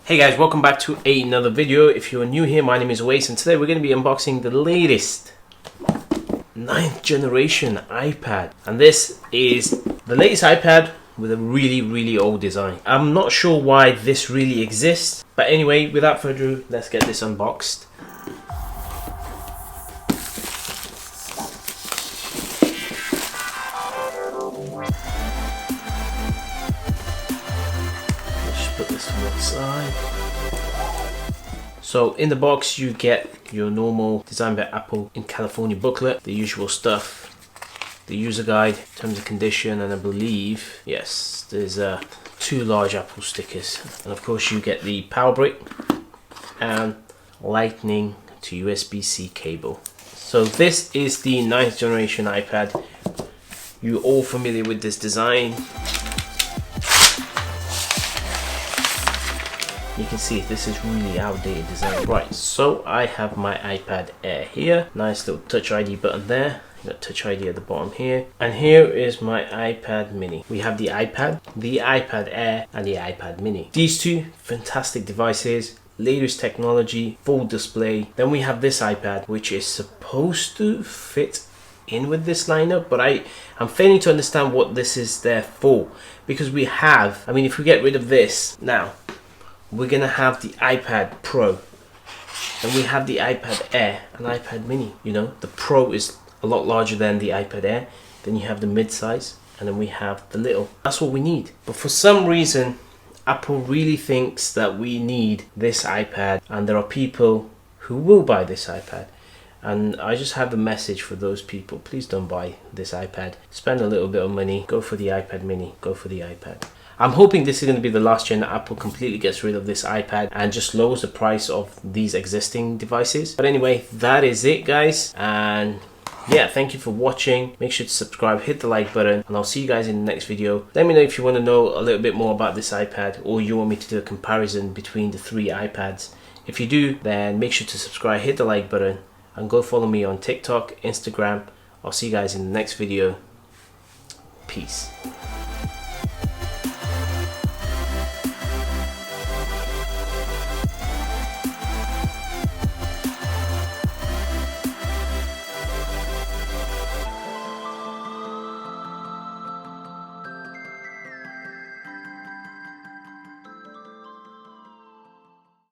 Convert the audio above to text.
Hey guys, welcome back to another video. If you're new here, my name is Wace and today we're going to be unboxing the latest 9th generation iPad. And this is the latest iPad with a really old design. I'm not sure why this really exists, but anyway, without further ado, let's get this unboxed. Put this on one side. So in the box you get your normal Designed by Apple in California booklet, the usual stuff, the user guide, terms and condition, and I believe, yes, there's 2 large Apple stickers. And of course you get the power brick and lightning to USB-C cable. So this is the 9th generation iPad. You're all familiar with this design. You can see this is really outdated design. Right, so I have my iPad Air here. Nice little Touch ID button there. You got Touch ID at the bottom here. And here is my iPad mini. We have the iPad Air, and the iPad mini. These two fantastic devices. Latest technology, full display. Then we have this iPad, which is supposed to fit in with this lineup, but I'm failing to understand what this is there for. Because we have, if we get rid of this now, we're gonna have the iPad Pro, and we have the iPad Air and iPad Mini. You know, the Pro is a lot larger than the iPad Air. Then you have the mid-size, and then we have the little. That's what we need. But for some reason, Apple really thinks that we need this iPad, and there are people who will buy this iPad. And I just have a message for those people. Please don't buy this iPad. Spend a little bit of money. Go for the iPad Mini. Go for the iPad. I'm hoping this is going to be the last gen that Apple completely gets rid of this iPad and just lowers the price of these existing devices. But anyway, that is it, guys. And yeah, thank you for watching. Make sure to subscribe, hit the like button, and I'll see you guys in the next video. Let me know if you want to know a little bit more about this iPad, or you want me to do a comparison between the 3 iPads. If you do, then make sure to subscribe, hit the like button, and go follow me on TikTok, Instagram. I'll see you guys in the next video. Peace.